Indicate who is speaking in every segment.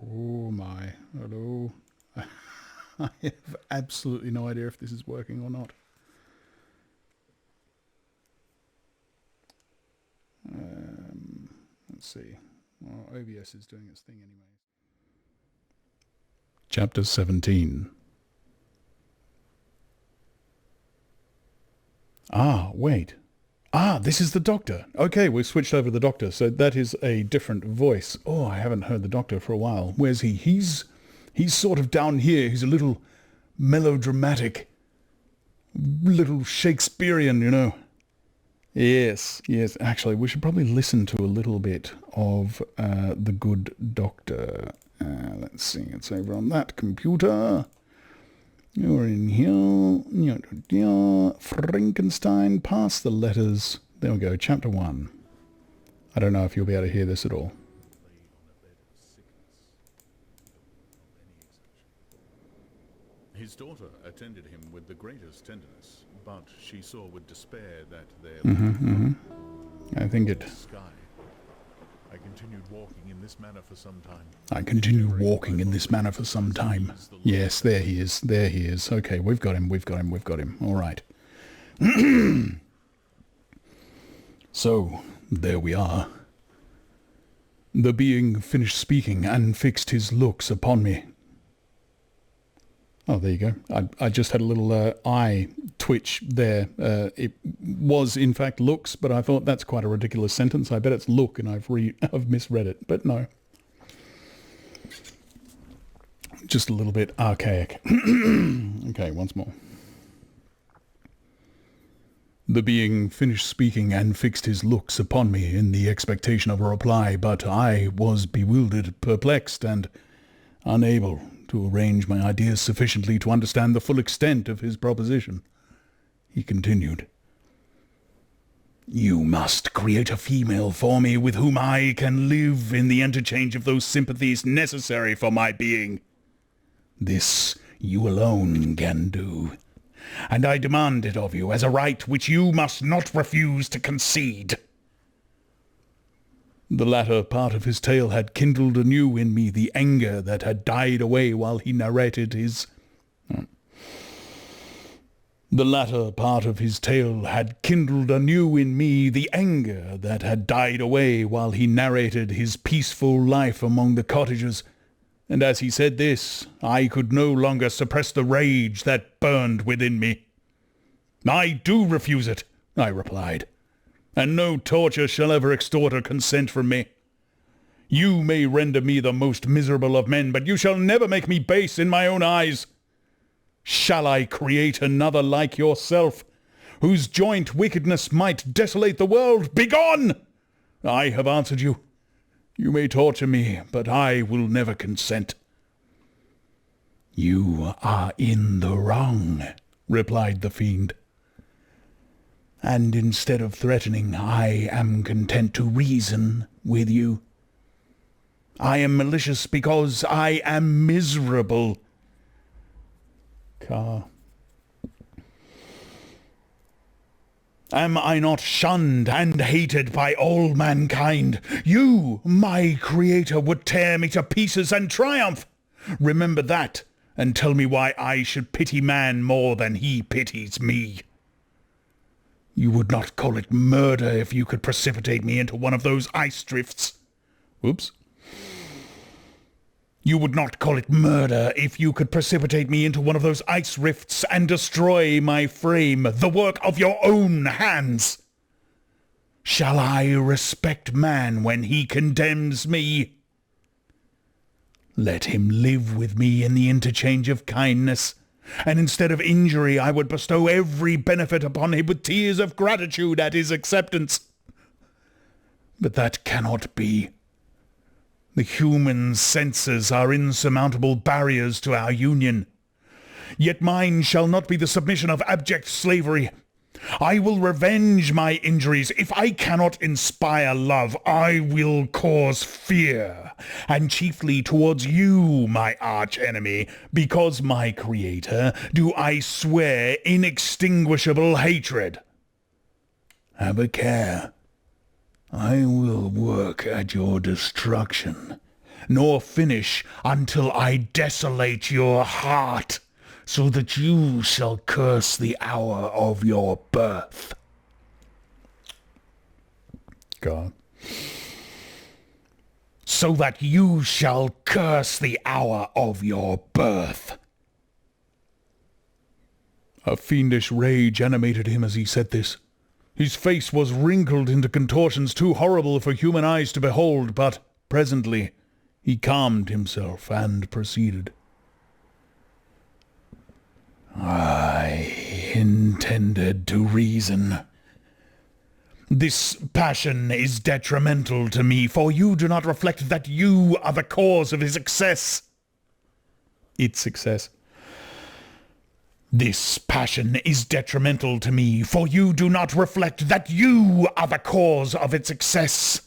Speaker 1: Oh my, hello. I have absolutely no idea if this is working or not. Let's see. Well, OBS is doing its thing anyway. Chapter 17. Wait. This is the Doctor. Okay, we've switched over to the Doctor, so that is a different voice. Oh, I haven't heard the Doctor for a while. Where's he? He's sort of down here. He's a little melodramatic, little Shakespearean, you know. Yes. Actually, we should probably listen to a little bit of The Good Doctor. Let's see. It's over on that computer. You're in here. Frankenstein, pass the letters. There we go, chapter 1. I don't know if you'll be able to hear this at all.
Speaker 2: His daughter attended him with the greatest tenderness, but she saw with despair that there
Speaker 1: I think it...
Speaker 2: sky. I continued walking in this manner for some time.
Speaker 1: Yes, there he is. Okay, we've got him. All right. So, there we are. The being finished speaking and fixed his looks upon me. Oh, there you go. I just had a little eye twitch there. It was, in fact, looks, but I thought that's quite a ridiculous sentence. I bet it's look, and I've misread it. But no. Just a little bit archaic. Okay, once more. The being finished speaking and fixed his looks upon me in the expectation of a reply, but I was bewildered, perplexed, and unable to arrange my ideas sufficiently to understand the full extent of his proposition. He continued, "You must create a female for me with whom I can live in the interchange of those sympathies necessary for my being. This you alone can do, and I demand it of you as a right which you must not refuse to concede." The latter part of his tale had kindled anew in me the anger that had died away while he narrated his... The latter part of his tale had kindled anew in me the anger that had died away while he narrated his peaceful life among the cottagers, and as he said this, I could no longer suppress the rage that burned within me. "I do refuse it," I replied, "and no torture shall ever extort her consent from me. You may render me the most miserable of men, but you shall never make me base in my own eyes. Shall I create another like yourself, whose joint wickedness might desolate the world? Begone! I have answered you. You may torture me, but I will never consent." "You are in the wrong," replied the fiend. "And instead of threatening, I am content to reason with you. I am malicious because I am miserable." "Am I not shunned and hated by all mankind? You, my creator, would tear me to pieces and triumph. Remember that, and tell me why I should pity man more than he pities me. You would not call it murder if you could precipitate me into one of those ice drifts. Whoops. You would not call it murder if you could precipitate me into one of those ice rifts and destroy my frame, the work of your own hands. Shall I respect man when he condemns me? Let him live with me in the interchange of kindness, and instead of injury I would bestow every benefit upon him with tears of gratitude at his acceptance. But that cannot be. The human senses are insurmountable barriers to our union. Yet mine shall not be the submission of abject slavery. I will revenge my injuries. If I cannot inspire love, I will cause fear, and chiefly towards you, my arch-enemy, because my creator, do I swear inextinguishable hatred. Have a care. I will work at your destruction, nor finish until I desolate your heart, so that you shall curse the hour of your birth. God. So that you shall curse the hour of your birth. A fiendish rage animated him as he said this. His face was wrinkled into contortions too horrible for human eyes to behold, but presently he calmed himself and proceeded. I intended to reason. This passion is detrimental to me, for you do not reflect that you are the cause of his success. Its success. This passion is detrimental to me, for you do not reflect that you are the cause of its success.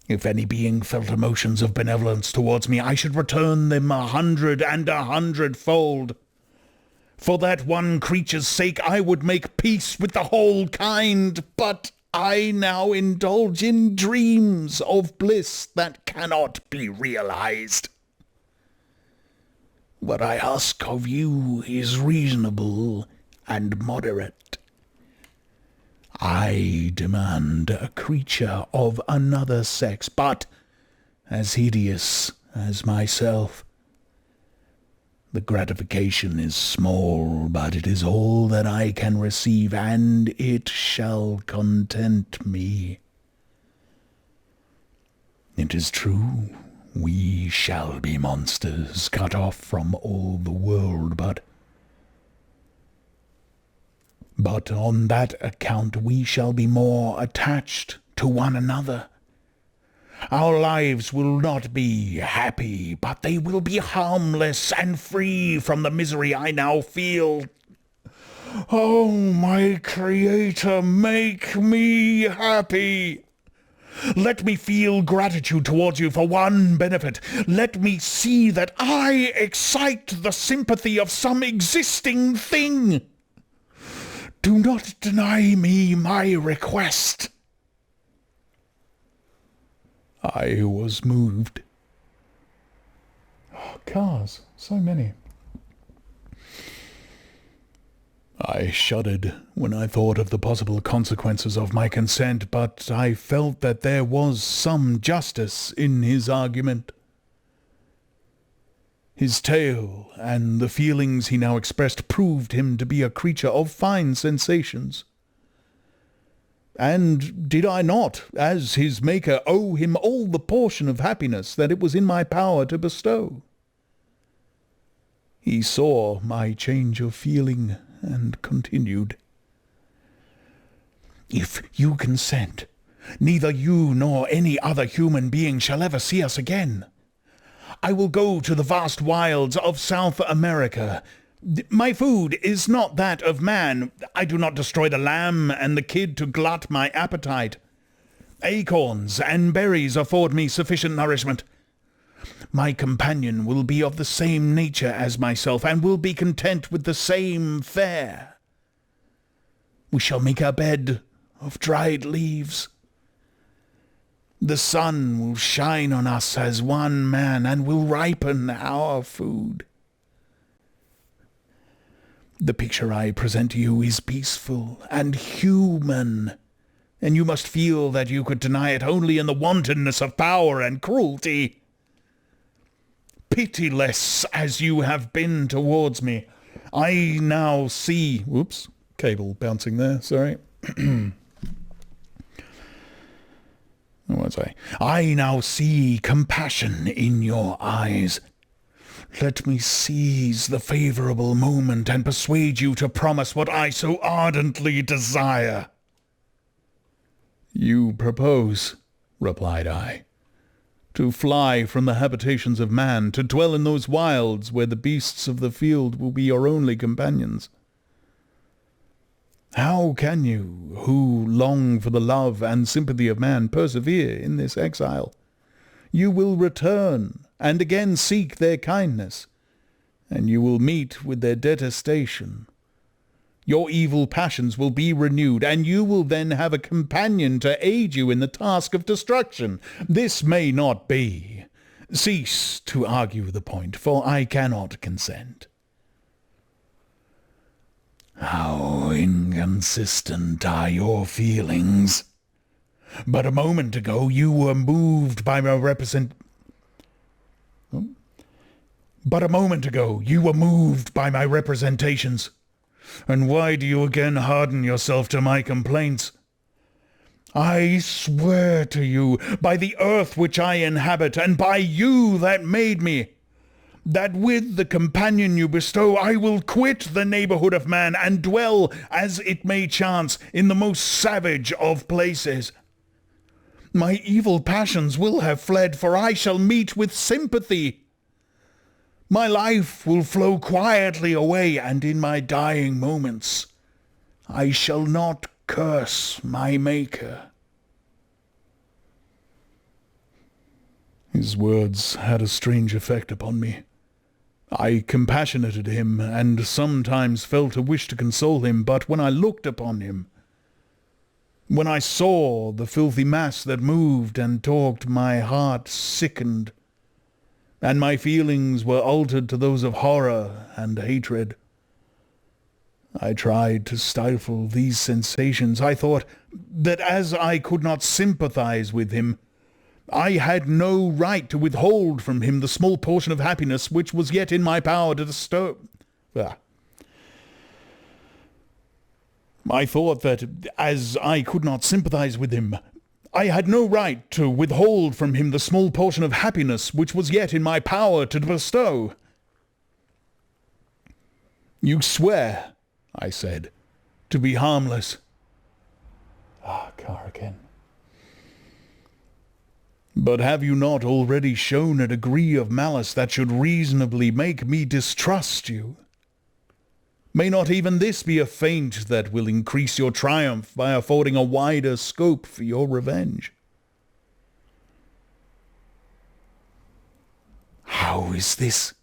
Speaker 1: If any being felt emotions of benevolence towards me, I should return them 100 and 100-fold. For that one creature's sake I would make peace with the whole kind, but I now indulge in dreams of bliss that cannot be realized. What I ask of you is reasonable and moderate. I demand a creature of another sex, but as hideous as myself. The gratification is small, but it is all that I can receive, and it shall content me. It is true, we shall be monsters, cut off from all the world, but on that account we shall be more attached to one another. Our lives will not be happy, but they will be harmless and free from the misery I now feel. Oh, my Creator, make me happy. Let me feel gratitude towards you for one benefit. Let me see that I excite the sympathy of some existing thing. Do not deny me my request. I was moved. Oh, cars, so many. I shuddered when I thought of the possible consequences of my consent, but I felt that there was some justice in his argument. His tale and the feelings he now expressed proved him to be a creature of fine sensations. And did I not, as his maker, owe him all the portion of happiness that it was in my power to bestow? He saw my change of feeling and continued. If you consent, neither you nor any other human being shall ever see us again. I will go to the vast wilds of South America. My food is not that of man. I do not destroy the lamb and the kid to glut my appetite. Acorns and berries afford me sufficient nourishment. My companion will be of the same nature as myself, and will be content with the same fare. We shall make a bed of dried leaves. The sun will shine on us as one man, and will ripen our food. The picture I present to you is peaceful and human, and you must feel that you could deny it only in the wantonness of power and cruelty. Pitiless as you have been towards me, I now see... Whoops, cable bouncing there, sorry. What was I? I now see compassion in your eyes. Let me seize the favourable moment and persuade you to promise what I so ardently desire. You propose, replied I, to fly from the habitations of man, to dwell in those wilds where the beasts of the field will be your only companions. How can you, who long for the love and sympathy of man, persevere in this exile? You will return, and again seek their kindness, and you will meet with their detestation. Your evil passions will be renewed, and you will then have a companion to aid you in the task of destruction. This may not be. Cease to argue the point, for I cannot consent. How inconsistent are your feelings? But a moment ago you were moved by my representations. And why do you again harden yourself to my complaints? I swear to you, by the earth which I inhabit, and by you that made me, that with the companion you bestow I will quit the neighborhood of man, and dwell, as it may chance, in the most savage of places. My evil passions will have fled, for I shall meet with sympathy. My life will flow quietly away, and in my dying moments I shall not curse my Maker. His words had a strange effect upon me. I compassionated him, and sometimes felt a wish to console him, but when I looked upon him, when I saw the filthy mass that moved and talked, my heart sickened, and my feelings were altered to those of horror and hatred. I tried to stifle these sensations. I thought that as I could not sympathize with him, I had no right to withhold from him the small portion of happiness which was yet in my power to bestow. I thought that as I could not sympathize with him, I had no right to withhold from him the small portion of happiness which was yet in my power to bestow. You swear, I said, to be harmless. Karakin. But have you not already shown a degree of malice that should reasonably make me distrust you? May not even this be a feint that will increase your triumph by affording a wider scope for your revenge? How is this?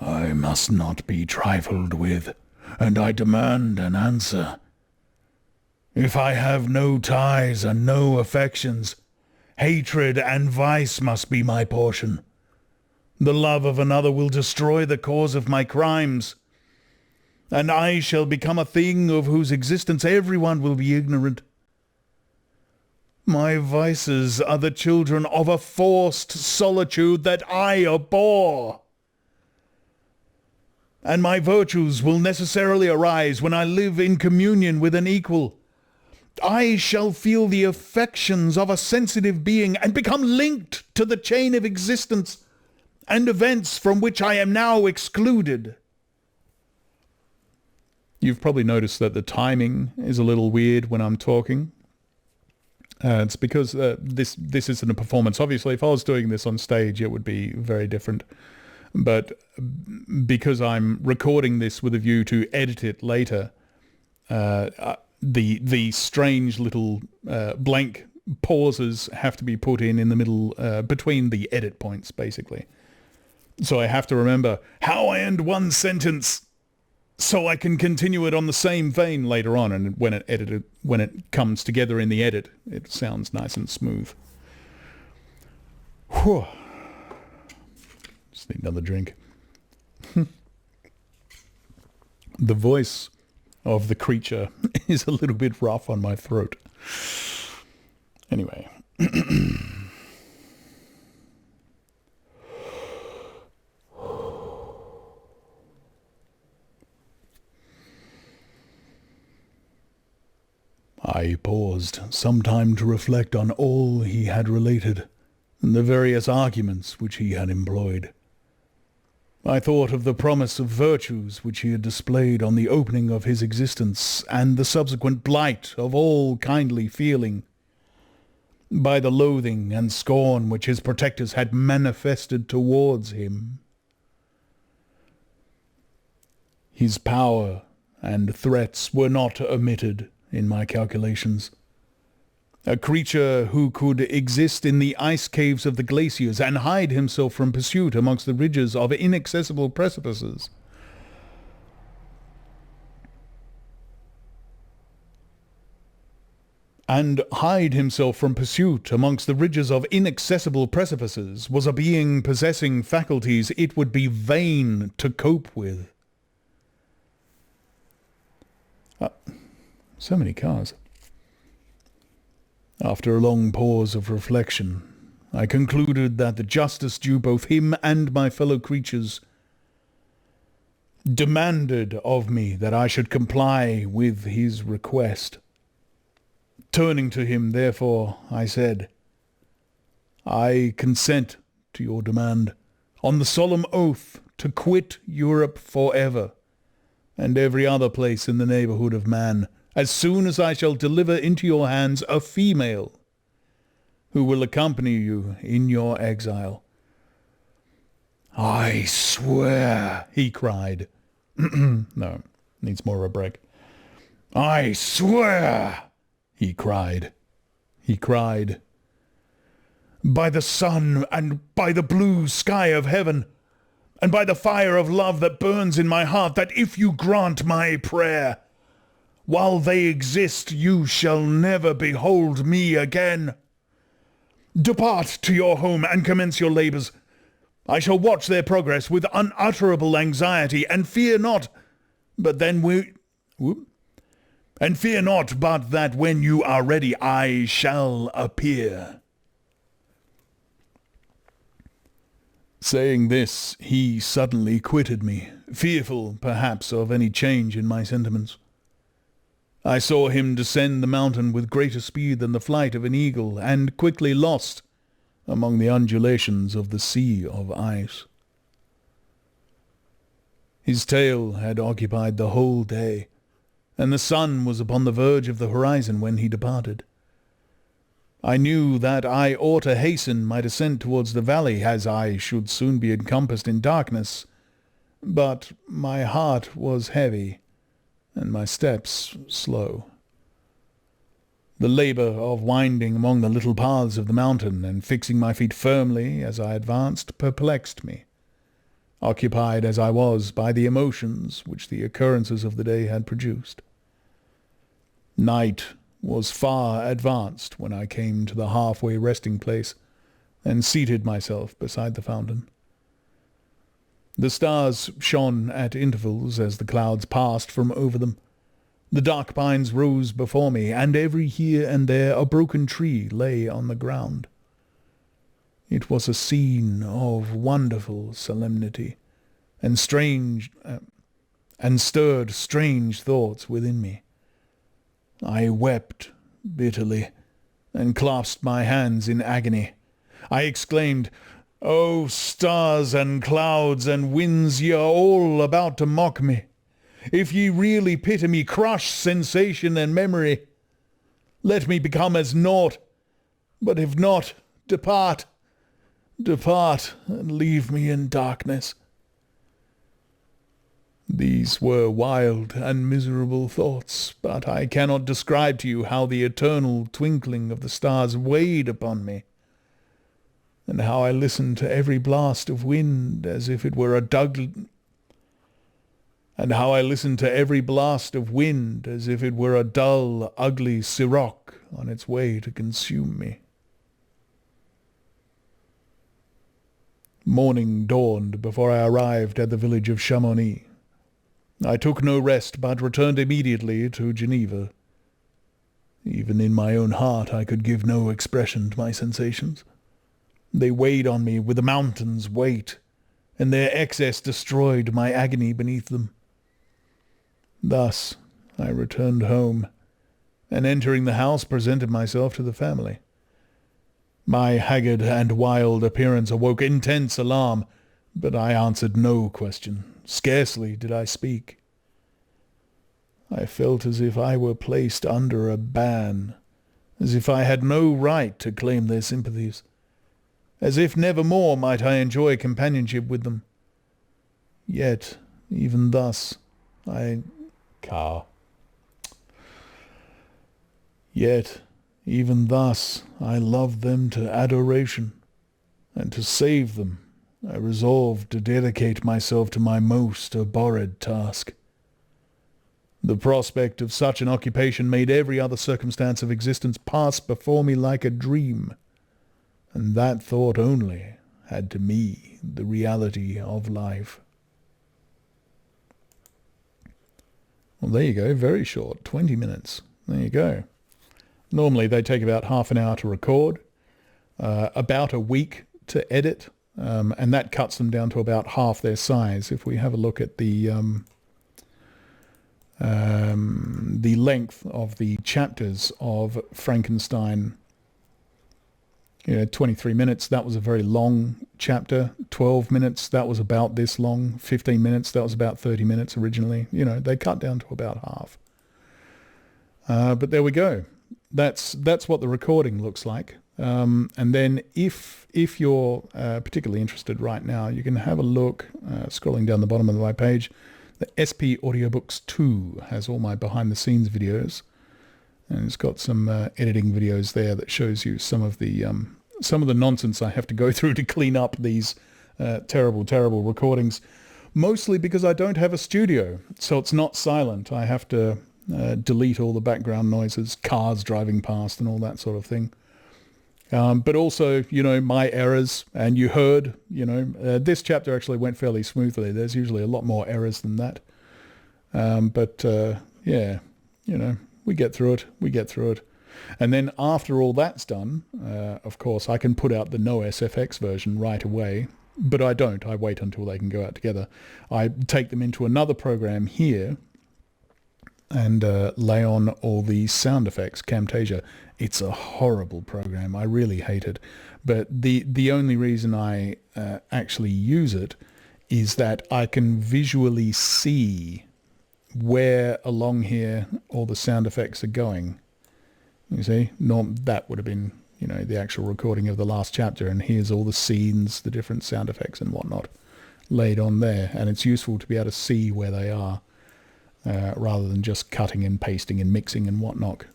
Speaker 1: I must not be trifled with, and I demand an answer. If I have no ties and no affections, hatred and vice must be my portion. The love of another will destroy the cause of my crimes, and I shall become a thing of whose existence everyone will be ignorant. My vices are the children of a forced solitude that I abhor, and my virtues will necessarily arise when I live in communion with an equal. I shall feel the affections of a sensitive being and become linked to the chain of existence and events from which I am now excluded. You've probably noticed that the timing is a little weird when I'm talking. It's because this isn't a performance. Obviously, if I was doing this on stage, it would be very different. But because I'm recording this with a view to edit it later, the strange little blank pauses have to be put in the middle, between the edit points, basically. So I have to remember how I end one sentence, so I can continue it on the same vein later on, and when it comes together in the edit, it sounds nice and smooth. Whew. Just need another drink. The voice of the creature is a little bit rough on my throat. Anyway. I paused some time to reflect on all he had related, and the various arguments which he had employed. I thought of the promise of virtues which he had displayed on the opening of his existence, and the subsequent blight of all kindly feeling, by the loathing and scorn which his protectors had manifested towards him. His power and threats were not omitted in my calculations. A creature who could exist in the ice caves of the glaciers and hide himself from pursuit amongst the ridges of inaccessible precipices. and hide himself from pursuit amongst the ridges of inaccessible precipices was a being possessing faculties it would be vain to cope with. So many cars. After a long pause of reflection, I concluded that the justice due both him and my fellow creatures demanded of me that I should comply with his request. Turning to him, therefore, I said, "I consent to your demand, on the solemn oath to quit Europe forever, and every other place in the neighborhood of man, as soon as I shall deliver into your hands a female who will accompany you in your exile." "I swear," he cried. No, needs more of a break. "I swear," he cried. He cried, "by the sun and by the blue sky of heaven, and by the fire of love that burns in my heart, that if you grant my prayer, while they exist, you shall never behold me again. Depart to your home and commence your labors. I shall watch their progress with unutterable anxiety, and fear not, but that when you are ready, I shall appear." Saying this, he suddenly quitted me, fearful, perhaps, of any change in my sentiments. I saw him descend the mountain with greater speed than the flight of an eagle, and quickly lost among the undulations of the sea of ice. His tale had occupied the whole day, and the sun was upon the verge of the horizon when he departed. I knew that I ought to hasten my descent towards the valley, as I should soon be encompassed in darkness, but my heart was heavy, and my steps slow. The labor of winding among the little paths of the mountain and fixing my feet firmly as I advanced perplexed me, occupied as I was by the emotions which the occurrences of the day had produced. Night was far advanced when I came to the halfway resting place and seated myself beside the fountain. The stars shone at intervals as the clouds passed from over them. The dark pines rose before me, and every here and there a broken tree lay on the ground. It was a scene of wonderful solemnity, and stirred strange thoughts within me. I wept bitterly, and clasped my hands in agony. I exclaimed, "O stars and clouds and winds, ye are all about to mock me. If ye really pity me, crush sensation and memory. Let me become as naught. But if not, depart, depart, and leave me in darkness." These were wild and miserable thoughts, but I cannot describe to you how the eternal twinkling of the stars weighed upon me, and how I listened to every blast of wind as if it were a dull ugly siroc on its way to consume me. Morning dawned before I arrived at the village of Chamonix. I took no rest, but returned immediately to Geneva. Even in my own heart I could give no expression to my sensations. They weighed on me with a mountain's weight, and their excess destroyed my agony beneath them. Thus I returned home, and entering the house presented myself to the family. My haggard and wild appearance awoke intense alarm, but I answered no question. Scarcely did I speak. I felt as if I were placed under a ban, as if I had no right to claim their sympathies, as if never more might I enjoy companionship with them. Yet, even thus, I loved them to adoration, and to save them I resolved to dedicate myself to my most abhorred task. The prospect of such an occupation made every other circumstance of existence pass before me like a dream, and that thought only had to me the reality of life. Well, there you go. Very short. 20 minutes. There you go. Normally they take about half an hour to record, about a week to edit, and that cuts them down to about half their size. If we have a look at the length of the chapters of Frankenstein, 23 minutes, that was a very long chapter. 12 minutes, that was about this long. 15 minutes, that was about 30 minutes originally. They cut down to about half. But there we go. That's what the recording looks like. And then if you're particularly interested right now, you can have a look, scrolling down the bottom of my page. The SP Audiobooks 2 has all my behind-the-scenes videos, and it's got some editing videos there that shows you some of the nonsense I have to go through to clean up these terrible, terrible recordings, mostly because I don't have a studio, so it's not silent. I have to delete all the background noises, cars driving past and all that sort of thing. But also, my errors, and you heard, this chapter actually went fairly smoothly. There's usually a lot more errors than that. But yeah, we get through it. And then after all that's done, of course, I can put out the no SFX version right away, but I don't. I wait until they can go out together. I take them into another program here and lay on all the sound effects, Camtasia. It's a horrible program. I really hate it. But the only reason I actually use it is that I can visually see where along here all the sound effects are going. You see, that would have been, the actual recording of the last chapter, and here's all the scenes, the different sound effects and whatnot laid on there, and it's useful to be able to see where they are, rather than just cutting and pasting and mixing and whatnot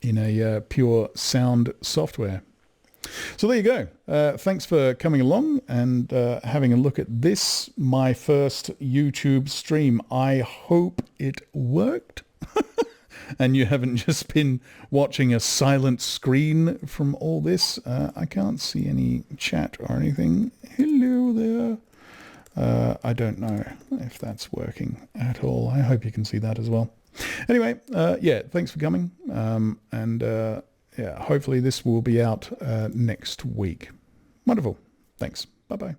Speaker 1: in a pure sound software. So there you go. Thanks for coming along and having a look at this, my first YouTube stream. I hope it worked. And you haven't just been watching a silent screen from all this. I can't see any chat or anything. Hello there. I don't know if that's working at all. I hope you can see that as well. Anyway, yeah, thanks for coming. And yeah, hopefully this will be out next week. Wonderful. Thanks. Bye-bye.